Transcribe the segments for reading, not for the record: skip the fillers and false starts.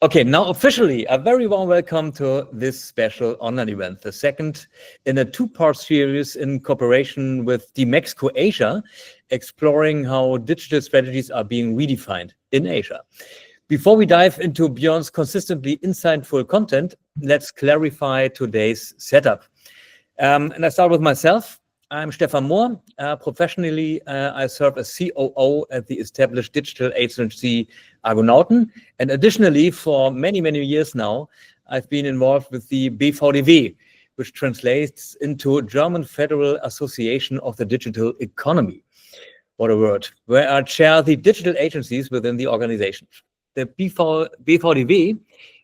Okay, now officially, a very warm welcome to this special online event, the second in a two-part series in cooperation with DMEXCO Asia, exploring how digital strategies are being redefined in Asia. Before we dive into Björn's consistently insightful content, let's clarify today's setup. And I start with myself. I'm Stefan Mohr. Professionally, I serve as COO at the established digital agency Argonauten. And additionally, for many, many years now, I've been involved with the BVDW, which translates into German Federal Association of the Digital Economy. What a word. Where I chair the digital agencies within the organization. The BVDW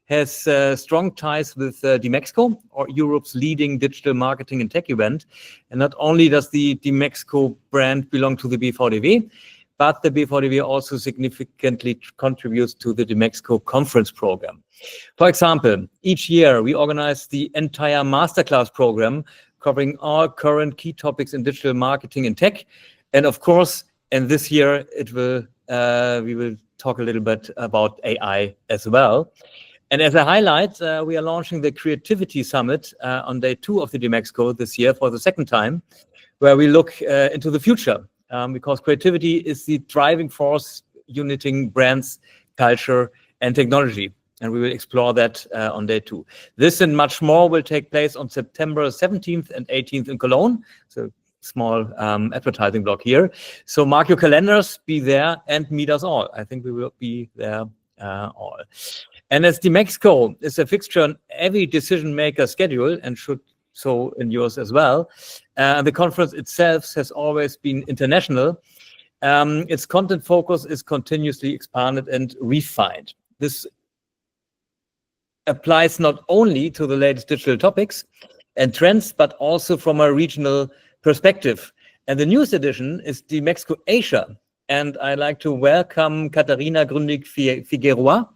has strong ties with DMEXCO, or Europe's leading digital marketing and tech event. And not only does the DMEXCO brand belong to the BVDW, but the BVDW also significantly contributes to the DMEXCO conference program. For example, each year we organize the entire masterclass program covering all current key topics in digital marketing and tech. And of course, and this year we will talk a little bit about AI as well. And as a highlight, we are launching the Creativity Summit on day 2 of the DMEXCO this year for the second time, where we look into the future, because creativity is the driving force uniting brands, culture, and technology. And we will explore that on day 2. This and much more will take place on September 17th and 18th in Cologne. So small advertising block here. So mark your calendars, be there and meet us all. I think we will be there all. And as DMEXCO is a fixture on every decision maker schedule and should so in yours as well, the conference itself has always been international. Its content focus is continuously expanded and refined. This applies not only to the latest digital topics and trends, but also from a regional perspective. And the newest edition is DMEXCO Asia. And I'd like to welcome Katharina Gründig-Figueroa.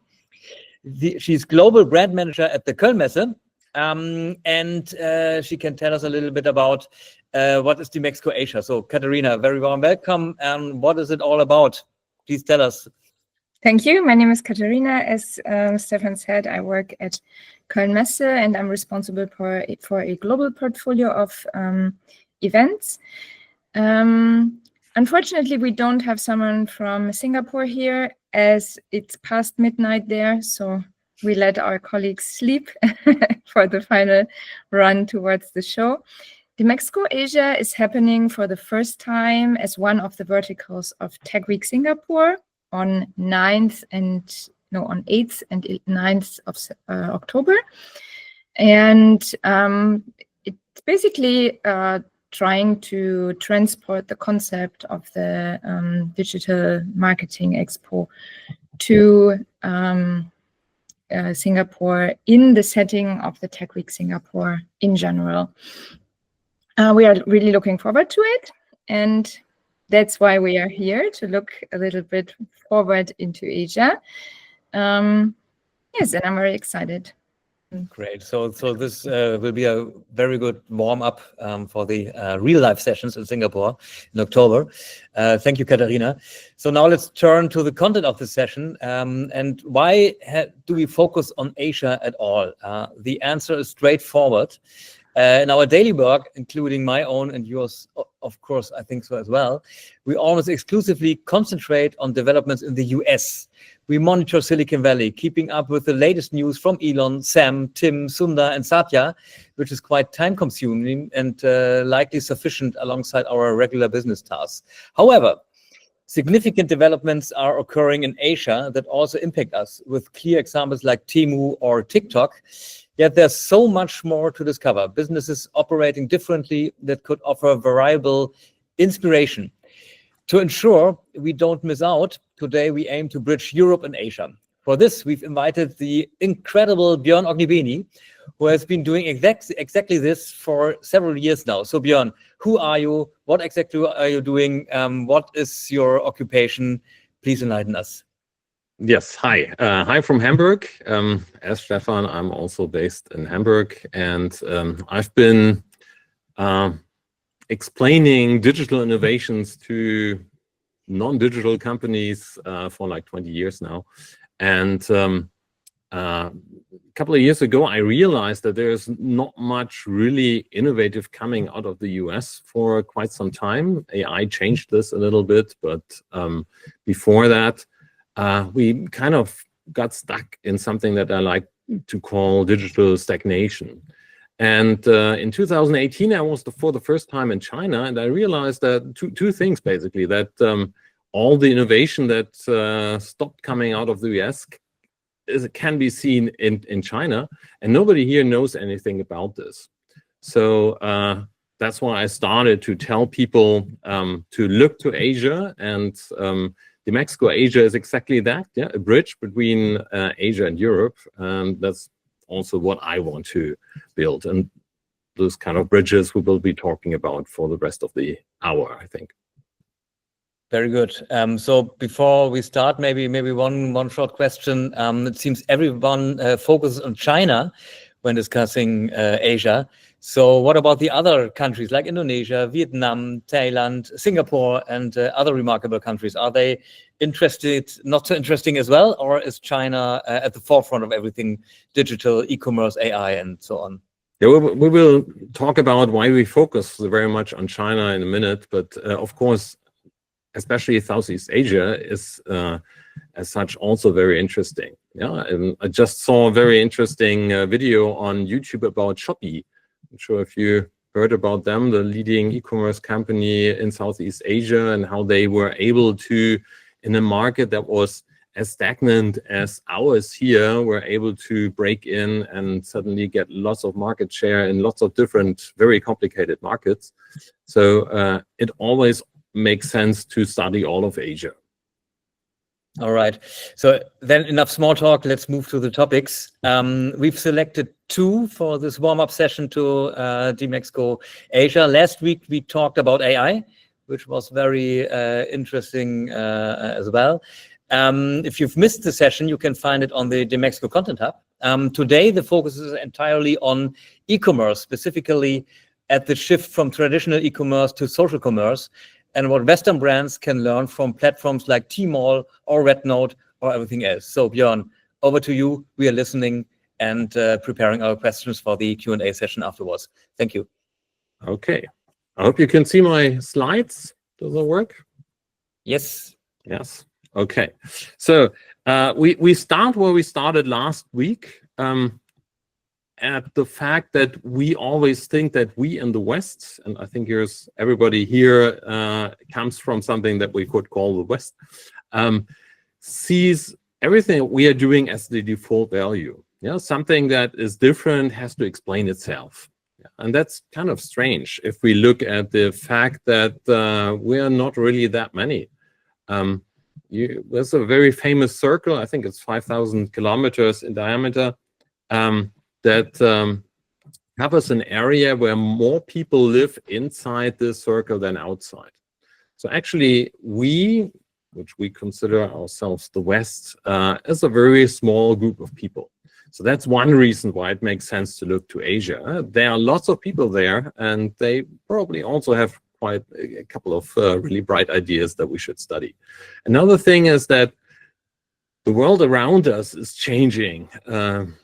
She's global brand manager at the Koelnmesse, and she can tell us a little bit about what is DMEXCO Asia. So Katharina, very warm welcome. What is it all about? Please tell us. Thank you. My name is Katharina. As Stefan said, I work at Koelnmesse and I'm responsible for a global portfolio of events. Unfortunately, we don't have someone from Singapore here as it's past midnight there, so we let our colleagues sleep for the final run towards the show. DMEXCO Asia is happening for the first time as one of the verticals of Tech Week Singapore on 8th and 9th of October. And it's basically trying to transport the concept of the Digital Marketing Expo to Singapore in the setting of the Tech Week Singapore in general. We are really looking forward to it, and that's why we are here, to look a little bit forward into Asia. Yes, and I'm very excited. Great. So this will be a very good warm-up for the real-life sessions in Singapore in October. Thank you, Katharina. So now let's turn to the content of the session. And why do we focus on Asia at all? The answer is straightforward. In our daily work, including my own and yours, of course, I think so as well, we almost exclusively concentrate on developments in the US. We monitor Silicon Valley, keeping up with the latest news from Elon, Sam, Tim, Sundar, and Satya, which is quite time-consuming and likely sufficient alongside our regular business tasks. However, significant developments are occurring in Asia that also impact us, with clear examples like Temu or TikTok. Yet there's so much more to discover. Businesses operating differently that could offer variable inspiration. To ensure we don't miss out, today we aim to bridge Europe and Asia. For this, we've invited the incredible Björn Ognibeni, who has been doing exactly this for several years now. So Björn, who are you? What exactly are you doing? What is your occupation? Please enlighten us. Yes, hi. Hi from Hamburg. As Stefan, I'm also based in Hamburg, and I've been explaining digital innovations to non-digital companies for like 20 years now. And a couple of years ago, I realized that there's not much really innovative coming out of the US for quite some time. AI changed this a little bit, but before that, we kind of got stuck in something that I like to call digital stagnation. And in 2018, I was for the first time in China, and I realized that two things, basically, that all the innovation that stopped coming out of the US can be seen in China, and nobody here knows anything about this. So that's why I started to tell people to look to Asia, and DMEXCO Asia is exactly that, yeah, a bridge between Asia and Europe. That's also what I want to build, and those kind of bridges we will be talking about for the rest of the hour, I think. Very good. So before we start, maybe one short question. It seems everyone focuses on China when discussing Asia. So what about the other countries like Indonesia, Vietnam, Thailand, Singapore, and other remarkable countries? Are they interested, not so interesting as well, or is China at the forefront of everything digital, e-commerce, AI, and so on? Yeah, we will talk about why we focus very much on China in a minute, but of course, especially Southeast Asia is as such also very interesting. Yeah, and I just saw a very interesting video on YouTube about Shopee. I'm sure if you heard about them, the leading e-commerce company in Southeast Asia, and how they were able to, in a market that was as stagnant as ours here, were able to break in and suddenly get lots of market share in lots of different, very complicated markets. So it always makes sense to study all of Asia. All right. So then enough small talk. Let's move to the topics. We've selected two for this warm-up session to DMEXCO Asia. Last week, we talked about AI, which was very interesting as well. If you've missed the session, you can find it on the DMEXCO Content Hub. Today, the focus is entirely on e-commerce, specifically at the shift from traditional e-commerce to social commerce, and what Western brands can learn from platforms like Tmall or Rednote or everything else. So Björn, over to you. We are listening and preparing our questions for the Q&A session afterwards. Thank you. Okay. I hope you can see my slides. Does it work? Yes. Yes. Okay. So we start where we started last week. At the fact that we always think that we in the West, and I think everybody here comes from something that we could call the West, sees everything we are doing as the default value. Yeah, something that is different has to explain itself. And that's kind of strange if we look at the fact that we are not really that many. There's a very famous circle, I think it's 5,000 kilometers in diameter, that covers an area where more people live inside this circle than outside. So actually, which we consider ourselves the West, is a very small group of people. So that's one reason why it makes sense to look to Asia. There are lots of people there, and they probably also have quite a couple of really bright ideas that we should study. Another thing is that the world around us is changing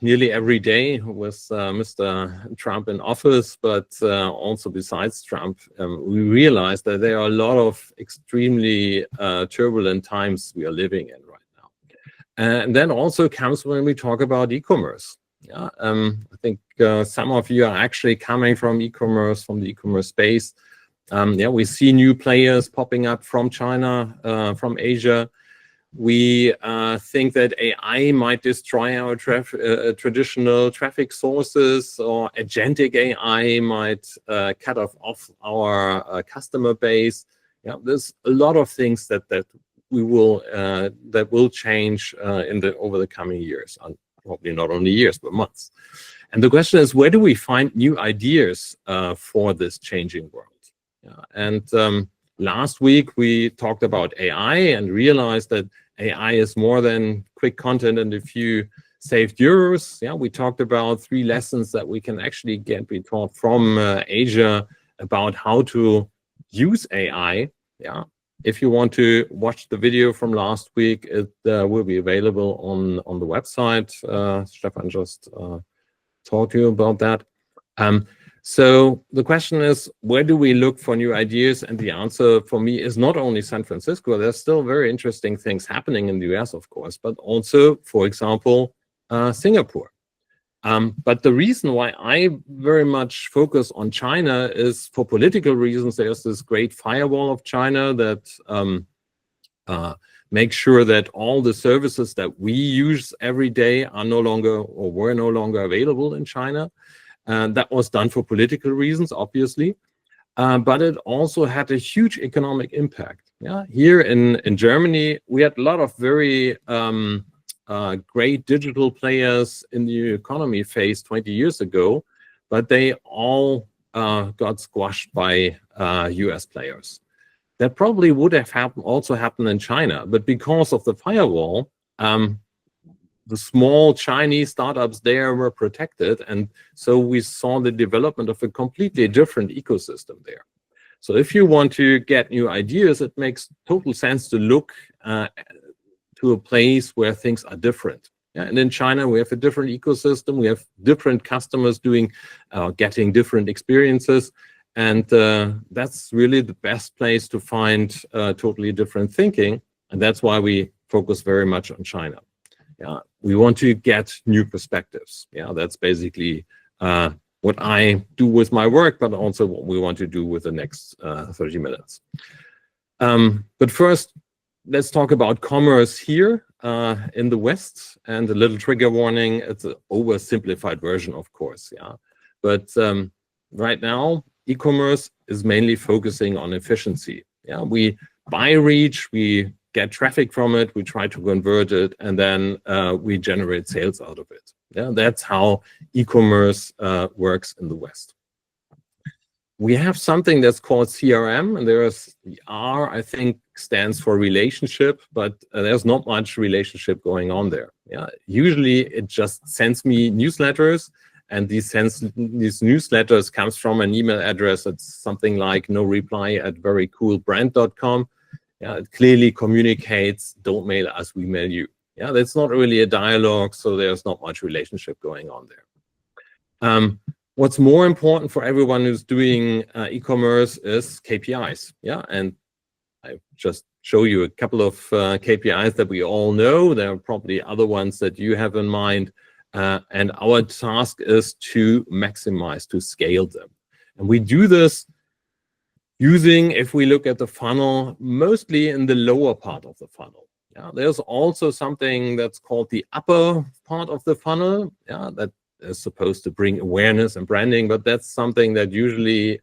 nearly every day with Mr. Trump in office, but also besides Trump, we realize that there are a lot of extremely turbulent times we are living in right now. And then also comes when we talk about e-commerce. Yeah, I think some of you are actually coming from e-commerce, from the e-commerce space. Yeah, we see new players popping up from China, from Asia. We think that AI might destroy our traditional traffic sources, or agentic AI might cut off our customer base. Yeah, there's a lot of things that will change over the coming years, and probably not only years but months. And the question is, where do we find new ideas for this changing world? Yeah, and last week we talked about AI and realized that AI is more than quick content and a few saved euros. Yeah, we talked about 3 lessons that we can actually be taught from Asia about how to use AI. Yeah, If you want to watch the video from last week, it will be available on the website. Stefan just talked to you about that. So the question is, where do we look for new ideas? And the answer for me is not only San Francisco. There's still very interesting things happening in the US, of course, but also, for example, Singapore. But the reason why I very much focus on China is for political reasons. There's this great firewall of China that makes sure that all the services that we use every day are no longer or were no longer available in China. That was done for political reasons, obviously, but it also had a huge economic impact. Yeah, here in Germany, we had a lot of very great digital players in the economy phase 20 years ago, but they all got squashed by US players. That probably would have also happened in China, but because of the firewall, the small Chinese startups there were protected, and so we saw the development of a completely different ecosystem there. So if you want to get new ideas, it makes total sense to look to a place where things are different. Yeah, and in China, we have a different ecosystem. We have different customers doing, getting different experiences. And that's really the best place to find totally different thinking. And that's why we focus very much on China. Yeah, we want to get new perspectives. Yeah, that's basically what I do with my work, but also what we want to do with the next 30 minutes. But first, let's talk about commerce here in the West, and a little trigger warning. It's an oversimplified version, of course. Yeah, but right now, e-commerce is mainly focusing on efficiency. Yeah, we buy reach, we get traffic from it, we try to convert it, and then we generate sales out of it. Yeah, that's how e-commerce works in the West. We have something that's called CRM, and there's the R, I think, stands for relationship, but there's not much relationship going on there. Yeah, usually it just sends me newsletters, and these newsletters comes from an email address that's something like noreply@verycoolbrand.com. Yeah, it clearly communicates, don't mail us, we mail you. Yeah, that's not really a dialogue, so there's not much relationship going on there. What's more important for everyone who's doing e-commerce is KPIs. Yeah, and I just show you a couple of KPIs that we all know. There are probably other ones that you have in mind. And our task is to maximize, to scale them. And we do this using, if we look at the funnel, mostly in the lower part of the funnel. Yeah, there's also something that's called the upper part of the funnel. Yeah, that is supposed to bring awareness and branding, but that's something that usually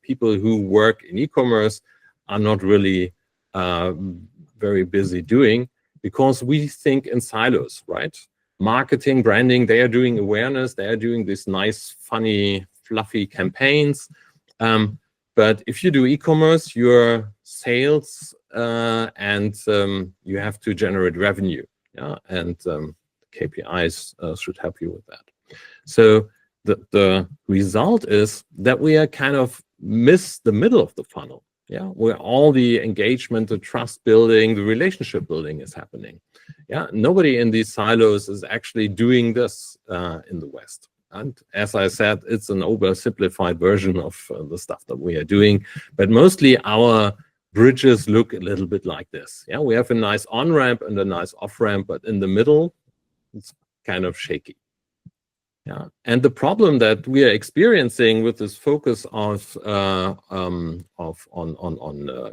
people who work in e-commerce are not really very busy doing, because we think in silos, right? Marketing, branding, they are doing awareness, they are doing these nice, funny, fluffy campaigns. But if you do e-commerce, your sales and you have to generate revenue. Yeah, and KPIs should help you with that. So the result is that we are kind of miss the middle of the funnel. Yeah, where all the engagement, the trust building, the relationship building is happening. Yeah, nobody in these silos is actually doing this in the West. And as I said, it's an oversimplified version of the stuff that we are doing. But mostly our bridges look a little bit like this. Yeah, we have a nice on-ramp and a nice off-ramp, but in the middle, it's kind of shaky. Yeah, and the problem that we are experiencing with this focus on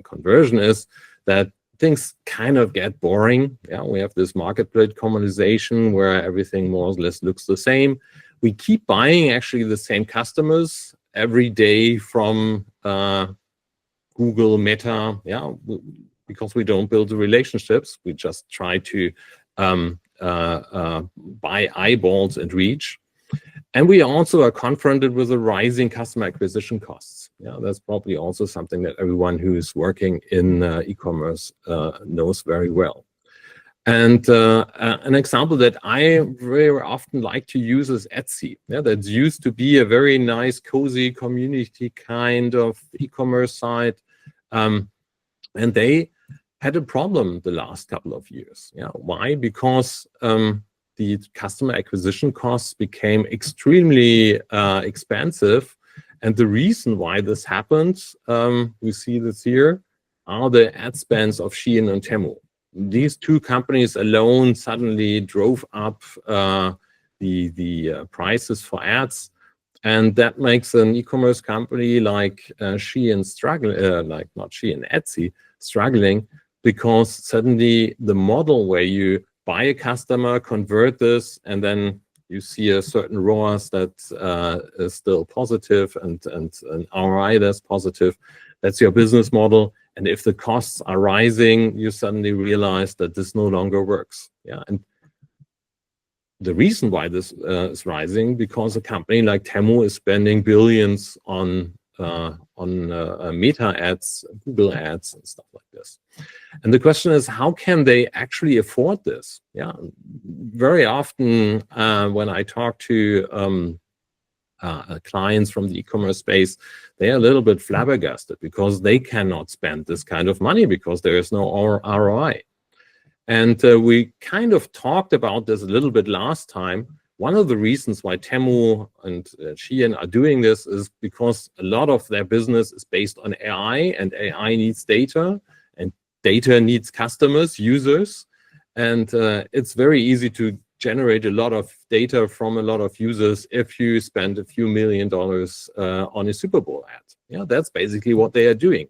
conversion is that things kind of get boring. Yeah, we have this marketplace commonization where everything more or less looks the same. We keep buying actually the same customers every day from Google, Meta. Yeah, because we don't build the relationships. We just try to buy eyeballs and reach. And we also are confronted with the rising customer acquisition costs. Yeah, that's probably also something that everyone who is working in e-commerce knows very well. And an example that I very often like to use is Etsy. Yeah, that used to be a very nice, cozy community kind of e-commerce site. And they had a problem the last couple of years. Yeah, why? Because the customer acquisition costs became extremely expensive. And the reason why this happened, we see this here, are the ad spends of Shein and Temu. These two companies alone suddenly drove up the prices for ads. And that makes an e-commerce company like Shein Etsy struggling, because suddenly the model where you buy a customer, convert this, and then you see a certain ROAS that is still positive and an ROI that's positive. That's your business model. And if the costs are rising, you suddenly realize that this no longer works. Yeah, and the reason why this is rising, because a company like Temu is spending billions on Meta ads, Google ads, and stuff like this. And the question is, how can they actually afford this? Yeah, very often when I talk to clients from the e-commerce space, they are a little bit flabbergasted because they cannot spend this kind of money because there is no ROI. And we kind of talked about this a little bit last time. One of the reasons why Temu and Shein are doing this is because a lot of their business is based on AI, and AI needs data, and data needs customers, users. And it's very easy to generate a lot of data from a lot of users if you spend a few $1 million on a Super Bowl ad. Yeah, that's basically what they are doing.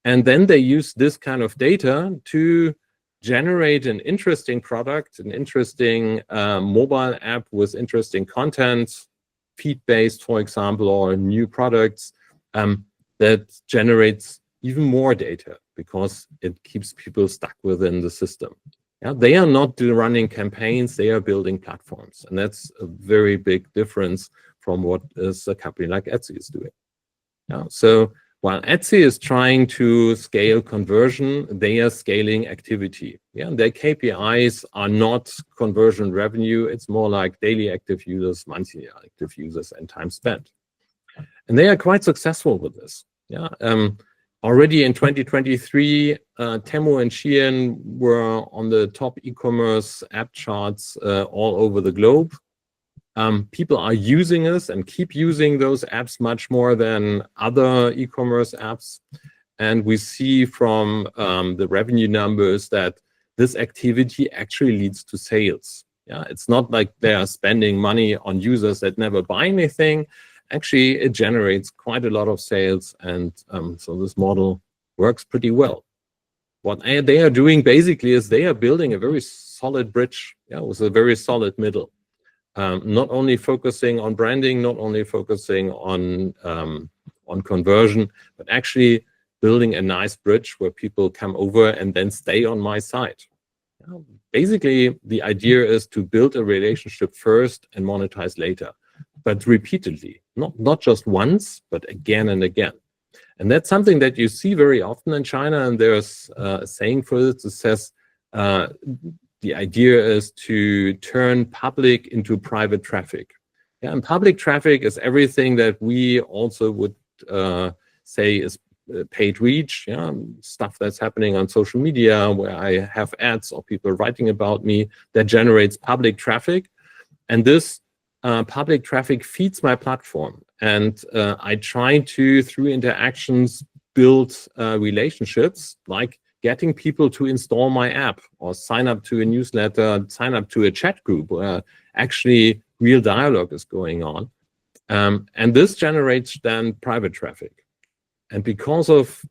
And then they use this kind of data to generate an interesting product, an interesting mobile app with interesting content, feed-based, for example, or new products that generates even more data because it keeps people stuck within the system. Yeah, they are not running campaigns, they are building platforms. And that's a very big difference from what is a company like Etsy is doing. Yeah, so while Etsy is trying to scale conversion, they are scaling activity. Yeah, their KPIs are not conversion revenue. It's more like daily active users, monthly active users, and time spent. And they are quite successful with this. Yeah, already in 2023, Temu and Shein were on the top e-commerce app charts all over the globe. People are using us and keep using those apps much more than other e-commerce apps. And we see from the revenue numbers that this activity actually leads to sales. Yeah, it's not like they are spending money on users that never buy anything. Actually, it generates quite a lot of sales. And so this model works pretty well. What they are doing basically is they are building a very solid bridge, yeah, with a very solid middle. Not only focusing on branding, not only focusing on conversion, but actually building a nice bridge where people come over and then stay on my site. Basically, the idea is to build a relationship first and monetize later, but repeatedly, not just once, but again and again. And that's something that you see very often in China. And there's a saying for this. It says, the idea is to turn public into private traffic. Yeah, and public traffic is everything that we also would say is paid reach, yeah, stuff that's happening on social media where I have ads or people writing about me that generates public traffic. And this public traffic feeds my platform. And I try to, through interactions, build relationships, like getting people to install my app or sign up to a newsletter, sign up to a chat group where actually real dialogue is going on. And this generates then private traffic. And because of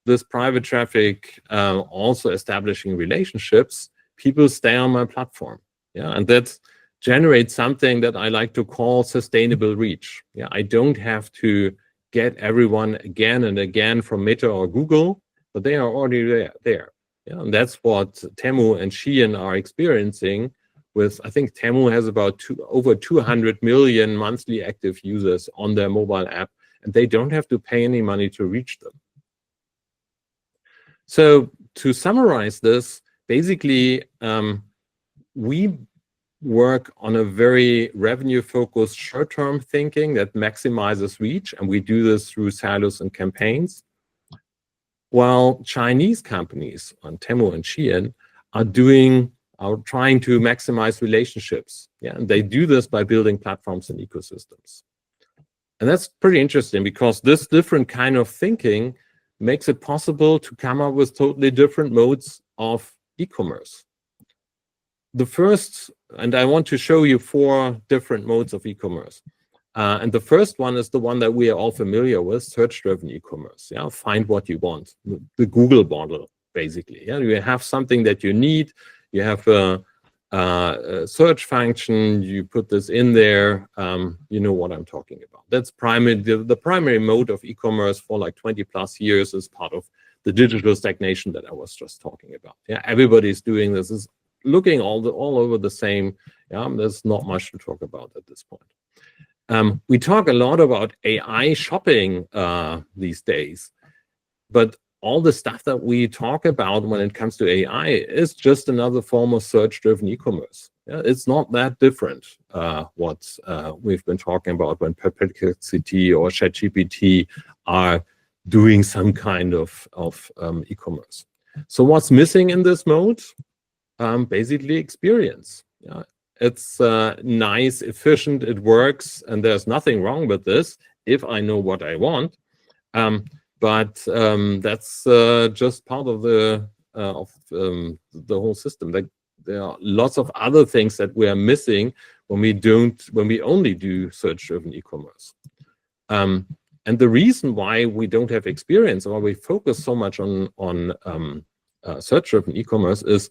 this private traffic also establishing relationships, people stay on my platform. Yeah, and that generates something that I like to call sustainable reach. Yeah, I don't have to get everyone again and again from Meta or Google, but they are already there. Yeah, and that's what Temu and Shein are experiencing with, I think Temu has about over 200 million monthly active users on their mobile app, and they don't have to pay any money to reach them. So to summarize this, basically, we work on a very revenue-focused short-term thinking that maximizes reach, and we do this through silos and campaigns. while Chinese companies on Temu and Shein are trying to maximize relationships. Yeah, and they do this by building platforms and ecosystems. And that's pretty interesting because this different kind of thinking makes it possible to come up with totally different modes of e-commerce. The first, and I want to show you 4 different modes of e-commerce. And the first one is the one that we are all familiar with, search-driven e-commerce. Yeah, find what you want, the Google model, basically. Yeah, you have something that you need, you have a search function, you put this in there, you know what I'm talking about. That's the primary mode of e-commerce for like 20+ years is part of the digital stagnation that I was just talking about. Yeah, everybody's doing this, is looking all over the same. Yeah, there's not much to talk about at this point. We talk a lot about AI shopping these days, but all the stuff that we talk about when it comes to AI is just another form of search-driven e-commerce. Yeah, it's not that different what we've been talking about when Perplexity or ChatGPT are doing some kind of e-commerce. So what's missing in this mode? Basically experience. Yeah. It's nice, efficient, it works, and there's nothing wrong with this if I know what I want. But that's just part of the whole system. Like, there are lots of other things that we are missing when we only do search-driven e-commerce. And the reason why we don't have experience, or we focus so much on search-driven e-commerce, is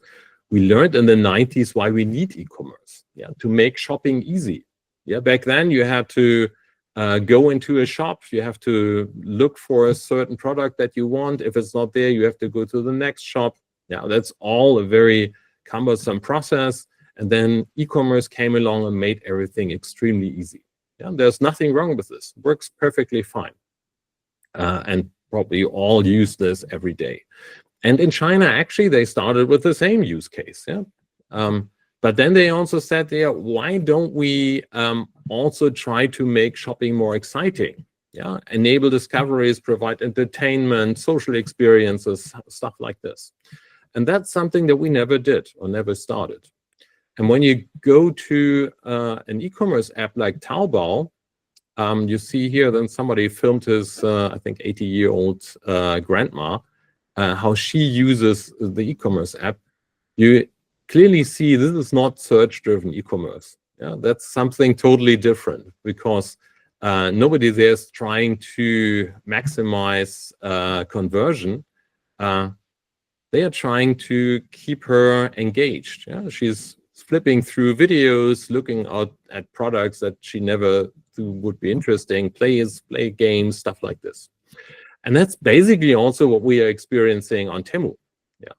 we learned in the 90s why we need e-commerce. Yeah, to make shopping easy. Yeah, back then you had to go into a shop, you have to look for a certain product that you want. If it's not there, you have to go to the next shop. Yeah, that's all a very cumbersome process. And then e-commerce came along and made everything extremely easy. Yeah, there's nothing wrong with this. It works perfectly fine. And probably all use this every day. And in China, actually, they started with the same use case. Yeah. But then they also said, yeah, why don't we also try to make shopping more exciting? Yeah, enable discoveries, provide entertainment, social experiences, stuff like this. And that's something that we never did or never started. And when you go to an e-commerce app like Taobao, you see here, then somebody filmed his, I think, 80-year-old grandma, how she uses the e-commerce app. You clearly see this is not search-driven e-commerce. Yeah, that's something totally different, because nobody there is trying to maximize conversion. They are trying to keep her engaged. Yeah? She's flipping through videos, looking out at products that she never thought would be interesting, play games, stuff like this. And that's basically also what we are experiencing on Temu. Yeah.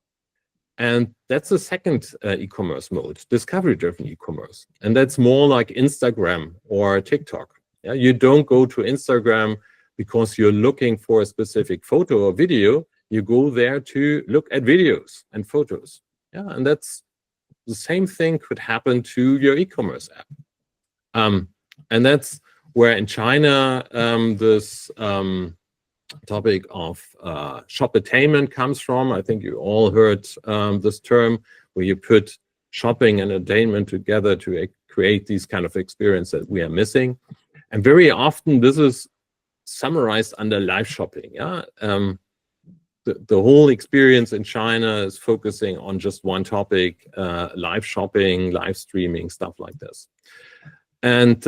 And that's the second e-commerce mode, discovery-driven e-commerce. And that's more like Instagram or TikTok. Yeah? You don't go to Instagram because you're looking for a specific photo or video. You go there to look at videos and photos. Yeah, and that's the same thing could happen to your e-commerce app. And that's where in China this topic of shop-attainment comes from. I think you all heard this term, where you put shopping and entertainment together to create these kind of experience that we are missing. And very often this is summarized under live shopping. Yeah. The whole experience in China is focusing on just one topic, live shopping, live streaming, stuff like this. And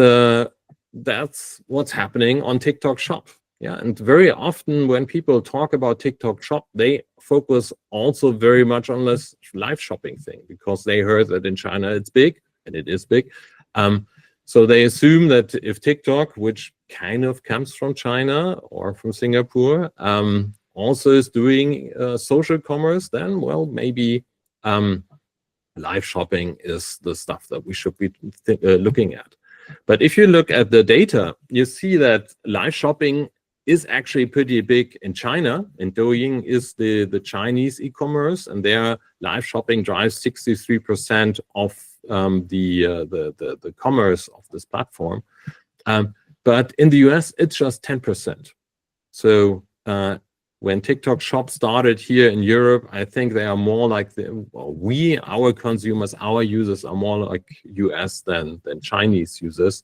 that's what's happening on TikTok Shop. Yeah, and very often when people talk about TikTok Shop, they focus also very much on this live shopping thing, because they heard that in China it's big, and it is big. So they assume that if TikTok, which kind of comes from China or from Singapore, also is doing social commerce, then, well, maybe live shopping is the stuff that we should be looking at. But if you look at the data, you see that live shopping is actually pretty big in China, and Douyin is the Chinese e-commerce, and their live shopping drives 63% of the commerce of this platform. But in the US, it's just 10%. So when TikTok Shop started here in Europe, I think they are more like our consumers, our users are more like US than Chinese users.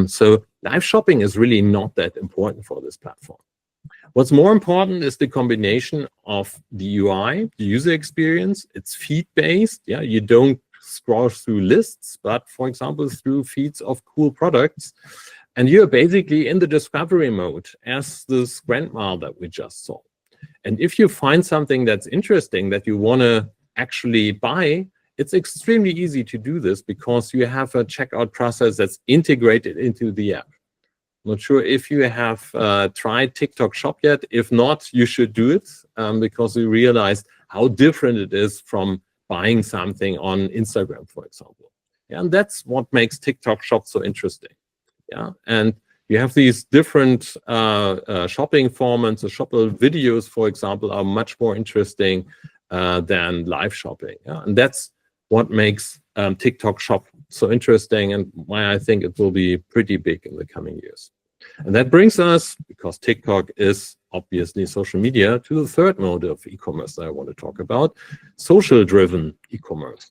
So live shopping is really not that important for this platform. What's more important is the combination of the UI, the user experience. It's feed-based. Yeah, you don't scroll through lists, but for example, through feeds of cool products. And you're basically in the discovery mode as this grandma that we just saw. And if you find something that's interesting that you want to actually buy, it's extremely easy to do this because you have a checkout process that's integrated into the app. Not sure if you have tried TikTok Shop yet. If not, you should do it because we realized how different it is from buying something on Instagram, for example. Yeah, and that's what makes TikTok Shop so interesting. Yeah, and you have these different shopping formats. The shoppable videos, for example, are much more interesting than live shopping. Yeah? And that's what makes TikTok Shop so interesting and why I think it will be pretty big in the coming years. And that brings us, because TikTok is obviously social media, to the third mode of e-commerce that I want to talk about, social-driven e-commerce.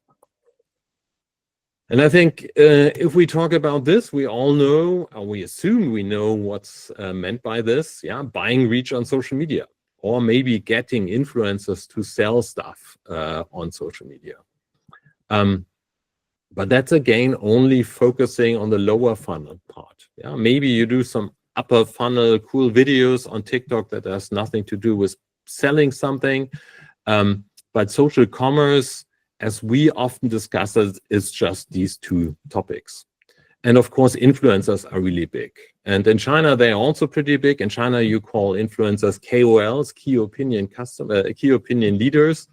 And I think if we talk about this, we all know, or we assume we know what's meant by this, yeah, buying reach on social media, or maybe getting influencers to sell stuff on social media. But that's again only focusing on the lower funnel part. Yeah, maybe you do some upper funnel cool videos on TikTok that has nothing to do with selling something. But social commerce, as we often discuss it, is just these two topics. And of course, influencers are really big. And in China, they're also pretty big. In China, you call influencers KOLs, key opinion leaders.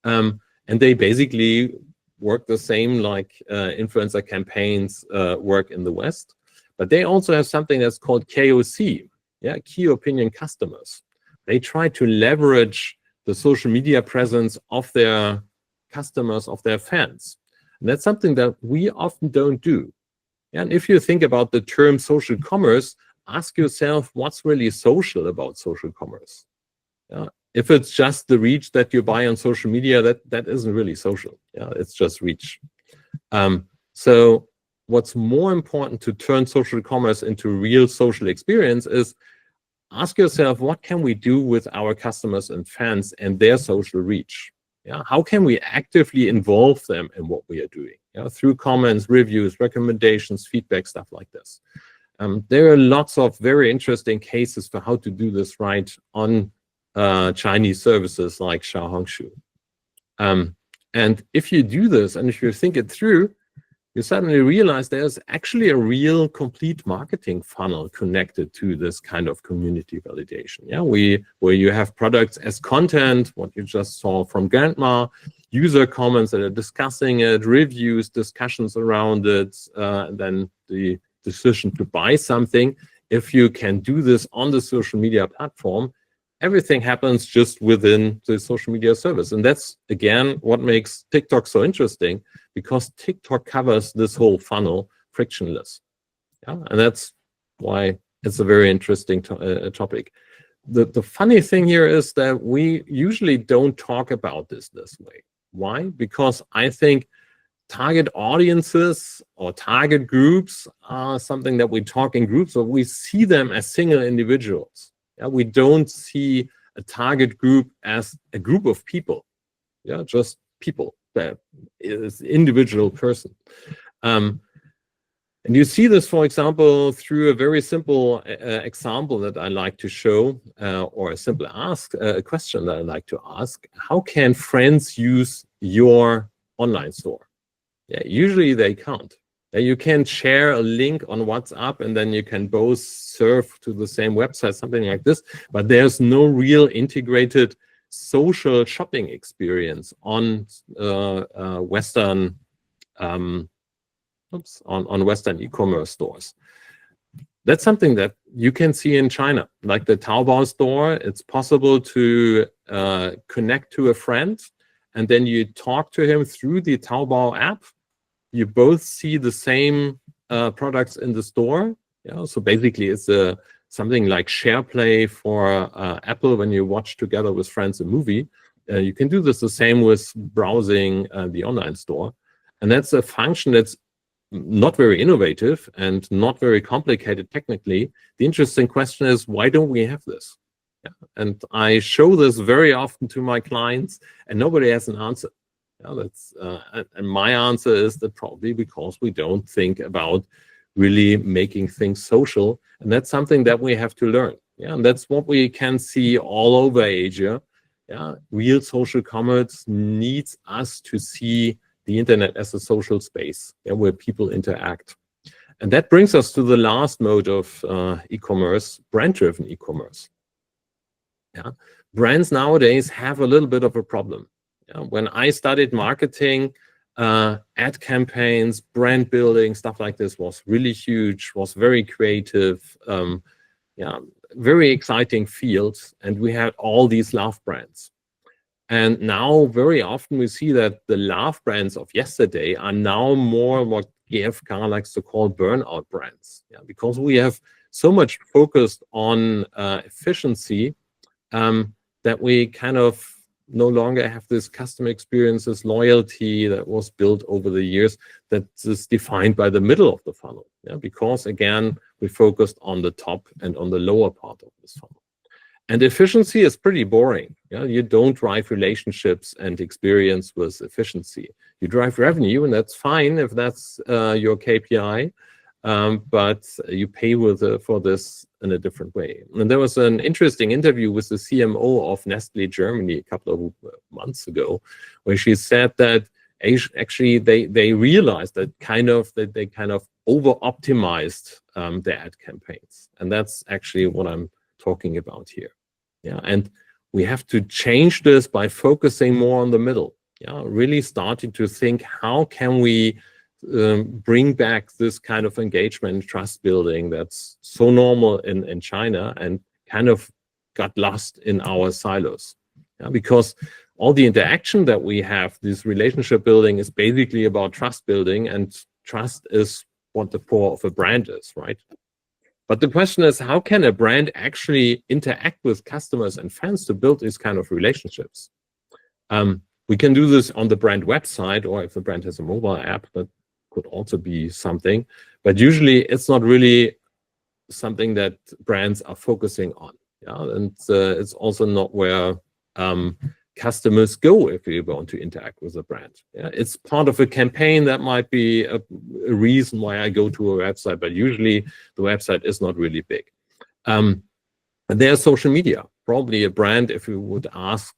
And they basically work the same like influencer campaigns work in the West. But they also have something that's called KOC, yeah, key opinion customers. They try to leverage the social media presence of their customers, of their fans. And that's something that we often don't do. And if you think about the term social commerce, ask yourself what's really social about social commerce. Yeah? If it's just the reach that you buy on social media, that isn't really social. Yeah, it's just reach. So what's more important to turn social commerce into real social experience is ask yourself, what can we do with our customers and fans and their social reach? Yeah, how can we actively involve them in what we are doing? Yeah, through comments, reviews, recommendations, feedback, stuff like this. There are lots of very interesting cases for how to do this right on Chinese services like Xiaohongshu. And if you do this, and if you think it through, you suddenly realize there's actually a real complete marketing funnel connected to this kind of community validation. Yeah, where you have products as content, what you just saw from Grandma, user comments that are discussing it, reviews, discussions around it, and then the decision to buy something. If you can do this on the social media platform, everything happens just within the social media service. And that's, again, what makes TikTok so interesting, because TikTok covers this whole funnel frictionless. Yeah? And that's why it's a very interesting topic. The funny thing here is that we usually don't talk about this way. Why? Because I think target audiences or target groups are something that we talk in groups, or we see them as single individuals. Yeah, we don't see a target group as a group of people. Yeah, just people, that is individual person. And you see this, for example, through a very simple example that I like to show, or a simple question that I like to ask. How can friends use your online store? Yeah, usually they can't. You can share a link on WhatsApp and then you can both surf to the same website, something like this, but there's no real integrated social shopping experience on Western Western e-commerce stores. That's something that you can see in China, like the Taobao store. It's possible to connect to a friend and then you talk to him through the Taobao app. You both see the same products in the store. Yeah, so basically it's a something like SharePlay for Apple when you watch together with friends a movie. You can do this the same with browsing the online store. And that's a function that's not very innovative and not very complicated technically. The interesting question is, why don't we have this? Yeah. And I show this very often to my clients, and nobody has an answer. Yeah, and my answer is that probably because we don't think about really making things social, and that's something that we have to learn. Yeah, and that's what we can see all over Asia. Yeah, real social commerce needs us to see the internet as a social space, yeah, where people interact. And that brings us to the last mode of e-commerce, brand-driven e-commerce. Yeah, brands nowadays have a little bit of a problem. Yeah, when I studied marketing, ad campaigns, brand building, stuff like this was really huge, was very creative, yeah, very exciting fields, and we had all these love brands. And now very often we see that the love brands of yesterday are now more what GfK likes to call burnout brands, yeah, because we have so much focused on efficiency that we kind of no longer have this customer experiences loyalty that was built over the years that is defined by the middle of the funnel. Yeah, because again, we focused on the top and on the lower part of this funnel. And efficiency is pretty boring. Yeah, you don't drive relationships and experience with efficiency. You drive revenue, and that's fine if that's your KPI, but you pay for this in a different way. And there was an interesting interview with the CMO of Nestle Germany a couple of months ago, where she said that actually they realized that they kind of over-optimized their ad campaigns, and that's actually what I'm talking about here. Yeah, and we have to change this by focusing more on the middle. Yeah, really starting to think, how can we bring back this kind of engagement, trust building that's so normal in China and kind of got lost in our silos. Yeah, because all the interaction that we have, this relationship building, is basically about trust building, and trust is what the core of a brand is, right? But the question is, how can a brand actually interact with customers and fans to build these kind of relationships? We can do this on the brand website, or if the brand has a mobile app, that could also be something. But usually it's not really something that brands are focusing on. Yeah? And it's also not where customers go if you want to interact with a brand. Yeah? It's part of a campaign that might be a reason why I go to a website, but usually the website is not really big. And there's social media. Probably a brand, if you would ask,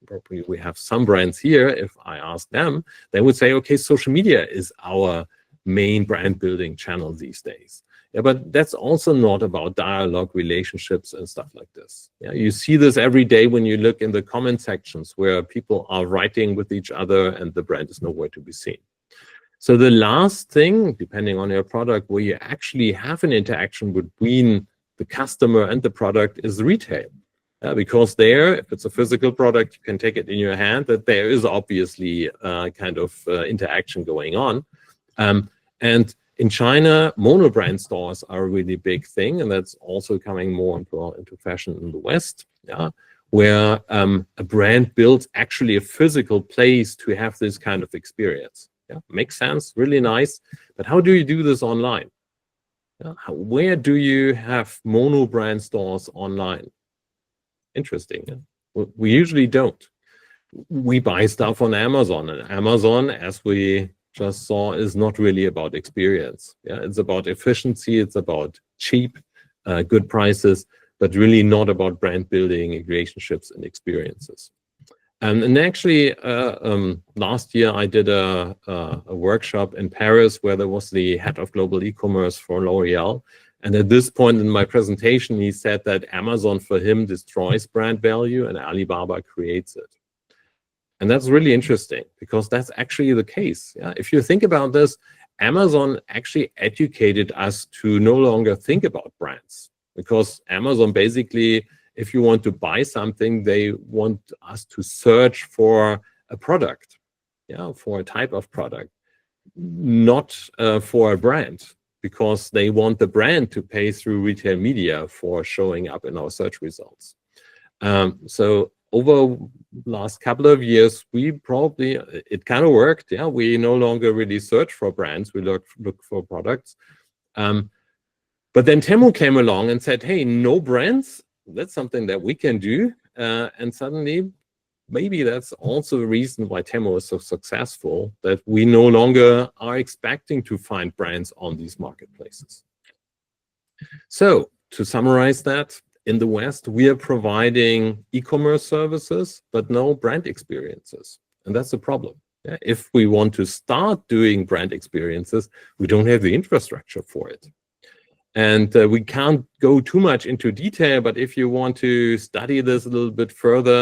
probably we have some brands here, if I ask them, they would say, okay, social media is our main brand building channel these days. Yeah, but that's also not about dialogue, relationships, and stuff like this. Yeah, you see this every day when you look in the comment sections where people are writing with each other and the brand is nowhere to be seen. So the last thing, depending on your product, where you actually have an interaction between the customer and the product is retail. Because there, if it's a physical product, you can take it in your hand, that there is obviously kind of interaction going on. And in China, mono-brand stores are a really big thing, and that's also coming more into fashion in the West, yeah, where a brand builds actually a physical place to have this kind of experience. Yeah, makes sense, really nice. But how do you do this online? Yeah, where do you have mono-brand stores online? Interesting. Yeah? We usually don't. We buy stuff on Amazon, and Amazon, as we just saw, is not really about experience. Yeah, it's about efficiency, it's about cheap, good prices, but really not about brand building, relationships, and experiences. And actually, last year I did a workshop in Paris where there was the head of global e-commerce for L'Oreal. And at this point in my presentation, he said that Amazon for him destroys brand value and Alibaba creates it. And that's really interesting because that's actually the case. Yeah? If you think about this, Amazon actually educated us to no longer think about brands, because Amazon basically, if you want to buy something, they want us to search for a product, yeah, for a type of product, not for a brand. because they want the brand to pay through retail media for showing up in our search results. So over the last couple of years, it kind of worked. Yeah, we no longer really search for brands, we look for products. But then Temu came along and said, hey, no brands, that's something that we can do. And suddenly, maybe that's also the reason why Temu is so successful, that we no longer are expecting to find brands on these marketplaces. So to summarize that, in the West, we are providing e-commerce services, but no brand experiences. And that's the problem. Yeah, if we want to start doing brand experiences, we don't have the infrastructure for it. And we can't go too much into detail, but if you want to study this a little bit further,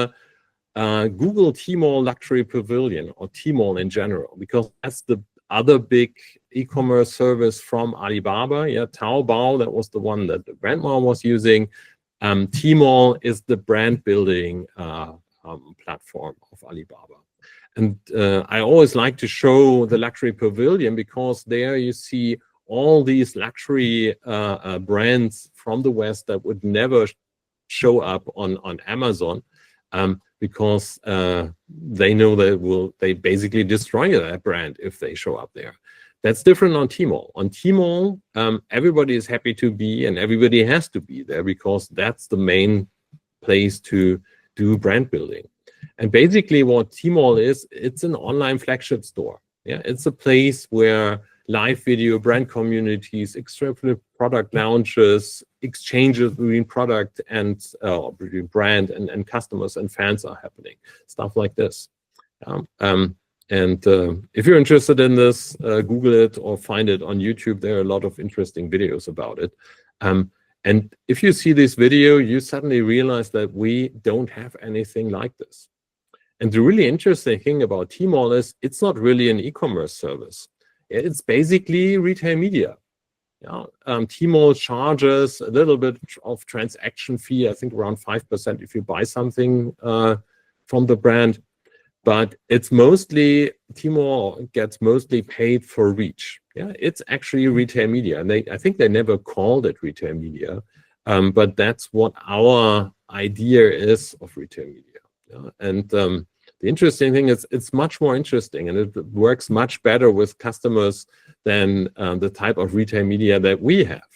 Google Tmall Luxury Pavilion, or Tmall in general, because that's the other big e-commerce service from Alibaba. Yeah, Taobao, that was the one that the grandma was using. Tmall is the brand building platform of Alibaba. And I always like to show the Luxury Pavilion because there you see all these luxury brands from the West that would never show up on Amazon because they know they basically destroy that brand if they show up there. That's different on Tmall. On Tmall, everybody is happy to be, and everybody has to be there because that's the main place to do brand building. And basically what Tmall is, it's an online flagship store. Yeah, it's a place where live video, brand communities, exclusive product launches, exchanges between product and between brand and customers and fans are happening. Stuff like this. If you're interested in this, Google it or find it on YouTube. There are a lot of interesting videos about it. And if you see this video, you suddenly realize that we don't have anything like this. And the really interesting thing about Tmall is it's not really an e-commerce service. It's basically retail media. Yeah, Tmall charges a little bit of transaction fee, I think around 5% if you buy something from the brand. But it's mostly, Tmall gets mostly paid for reach. Yeah, it's actually retail media. And I think they never called it retail media, but that's what our idea is of retail media. Yeah? And the interesting thing is it's much more interesting and it works much better with customers than the type of retail media that we have.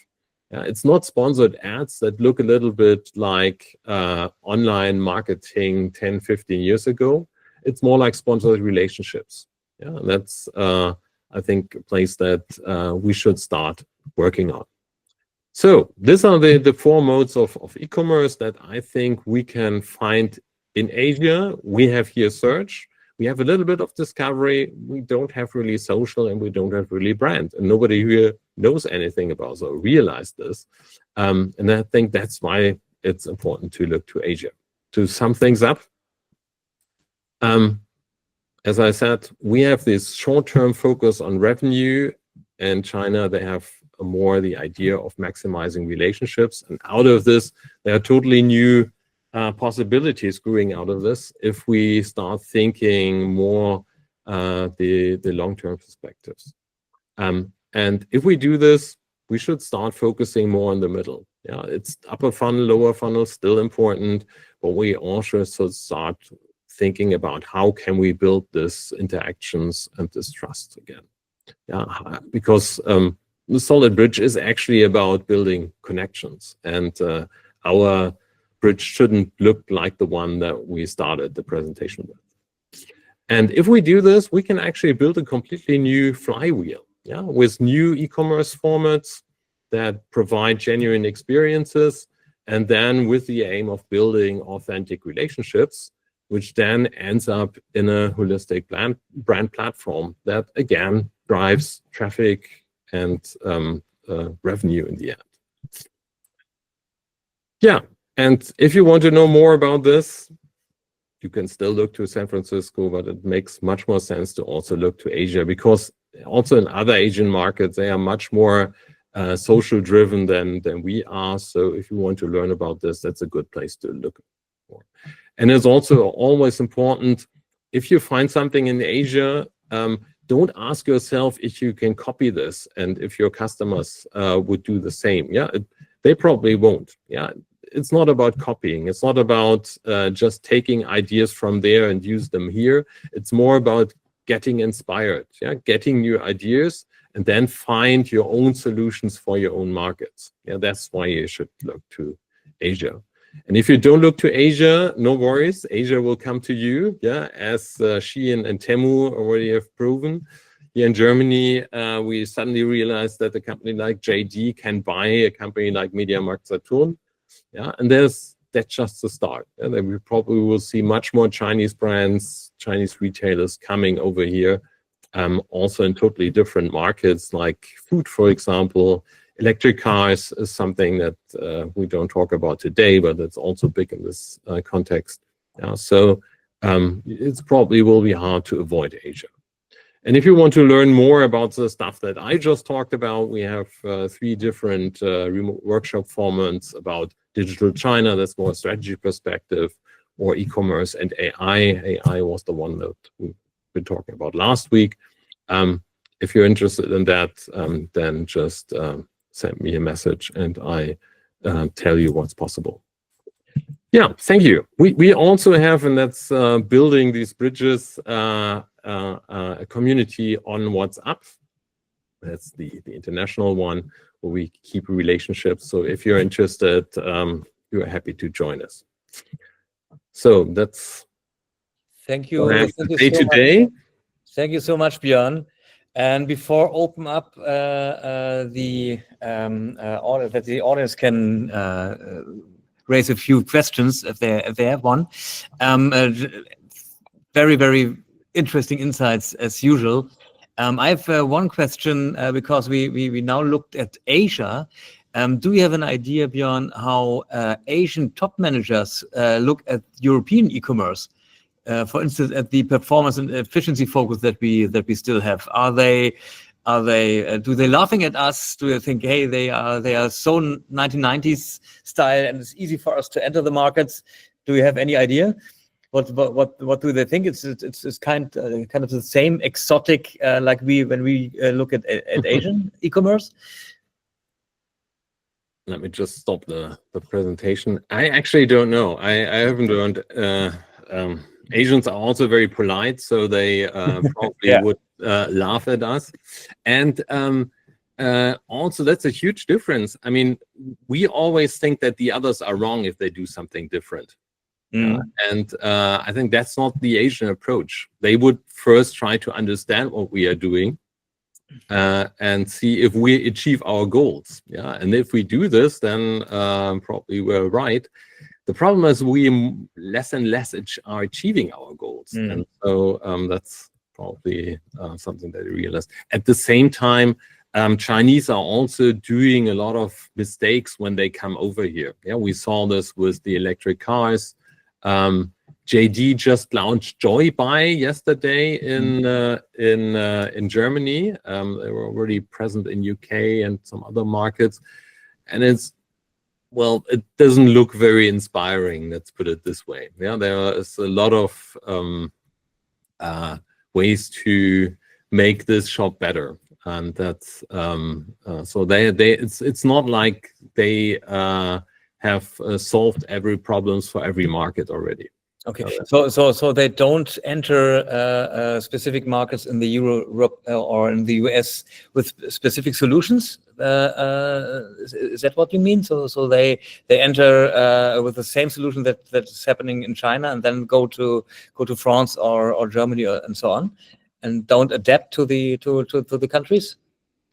It's not sponsored ads that look a little bit like online marketing 10, 15 years ago. It's more like sponsored relationships. Yeah, and that's, I think, a place that we should start working on. So these are the four modes of e-commerce that I think we can find in Asia. We have here search. We have a little bit of discovery. We don't have really social and we don't have really brand. And nobody here knows anything about or realize this. And I think that's why it's important to look to Asia. To sum things up, as I said, we have this short-term focus on revenue. In China, they have more the idea of maximizing relationships. And out of this, there are totally new possibilities growing out of this if we start thinking more the long-term perspectives. And if we do this, we should start focusing more in the middle. Yeah, it's upper funnel, lower funnel, still important, but we also should start thinking about how can we build this interactions and this trust again. Yeah, because the solid bridge is actually about building connections, and our bridge shouldn't look like the one that we started the presentation with. And if we do this, we can actually build a completely new flywheel, yeah, with new e-commerce formats that provide genuine experiences, and then with the aim of building authentic relationships, which then ends up in a holistic brand platform that, again, drives traffic and revenue in the end. Yeah, and if you want to know more about this, you can still look to San Francisco, but it makes much more sense to also look to Asia, because also in other Asian markets, they are much more social driven than we are. So if you want to learn about this, that's a good place to look for. And it's also always important, if you find something in Asia, don't ask yourself if you can copy this and if your customers would do the same. Yeah, they probably won't. Yeah, it's not about copying. It's not about just taking ideas from there and use them here. It's more about getting inspired, yeah, getting new ideas, and then find your own solutions for your own markets. Yeah, that's why you should look to Asia. And if you don't look to Asia, no worries. Asia will come to you, yeah, as Shein and Temu already have proven. Here in Germany, we suddenly realized that a company like JD can buy a company like MediaMarkt Saturn. Yeah, and that's just the start. And then we probably will see much more Chinese brands, Chinese retailers coming over here, also in totally different markets like food, for example. Electric cars is something that we don't talk about today, but it's also big in this context. So it's probably will be hard to avoid Asia. And if you want to learn more about the stuff that I just talked about, we have 3 different remote workshop formats about digital China, that's more strategy perspective, or e-commerce and AI. AI was the one that we've been talking about last week. If you're interested in that, then just send me a message and I tell you what's possible. Yeah, thank you. We also have, and that's building these bridges, a community on WhatsApp. That's the international one where we keep relationships. So if you're interested, you're happy to join us. So that's thank you. what I have Thank to you say so today. much. Thank you so much, Björn. And before open up the audience, that the audience can raise a few questions if they have one. Very, very interesting insights as usual. I have one question because we now looked at Asia. Do you have an idea, Björn, how Asian top managers look at European e-commerce? For instance, at the performance and efficiency focus that we still have, do they laughing at us? Do they think, hey, they are so 1990s style and it's easy for us to enter the markets? Do you have any idea? What do they think? It's kind of the same exotic like when we look at Asian e-commerce. Let me just stop the presentation. I actually don't know. I haven't learned. Asians are also very polite, so they probably would laugh at us. And also, that's a huge difference. I mean, we always think that the others are wrong if they do something different. And I think that's not the Asian approach. They would first try to understand what we are doing and see if we achieve our goals. Yeah, and if we do this, then probably we're right. The problem is we less and less are achieving our goals. And so that's probably something that we realize. At the same time, Chinese are also doing a lot of mistakes when they come over here. Yeah, we saw this with the electric cars. JD just launched Joybuy yesterday in Germany. They were already present in UK and some other markets. And well, it doesn't look very inspiring, let's put it this way. Yeah, there is a lot of ways to make this shop better, and that's so it's not like they have solved every problems for every market already. Okay, so they don't enter specific markets in the Europe or in the US with specific solutions. Is that what you mean? So they enter with the same solution that's happening in China, and then go to France or Germany and so on, and don't adapt to the countries.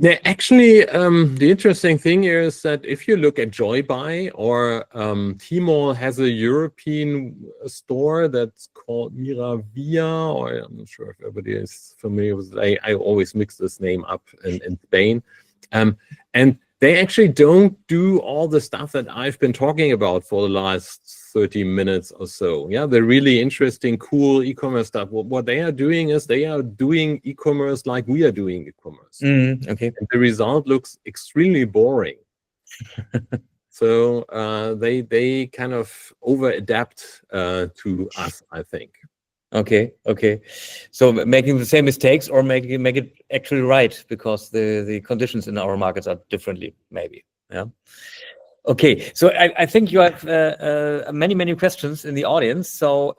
Yeah, actually, the interesting thing here is that if you look at Joybuy or Tmall has a European store that's called Miravia, or I'm not sure if everybody is familiar with it. I always mix this name up in Spain. And they actually don't do all the stuff that I've been talking about for the last 30 minutes or so. Yeah, the really interesting, cool e-commerce stuff. What they are doing is they are doing e-commerce like we are doing e-commerce. Okay. And the result looks extremely boring. So they kind of over adapt to us, I think. Okay. So making the same mistakes or make it actually right because the conditions in our markets are differently, maybe. Yeah. Okay. So I think you have many questions in the audience. So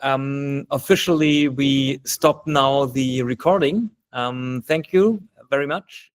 officially we stop now the recording. Thank you very much.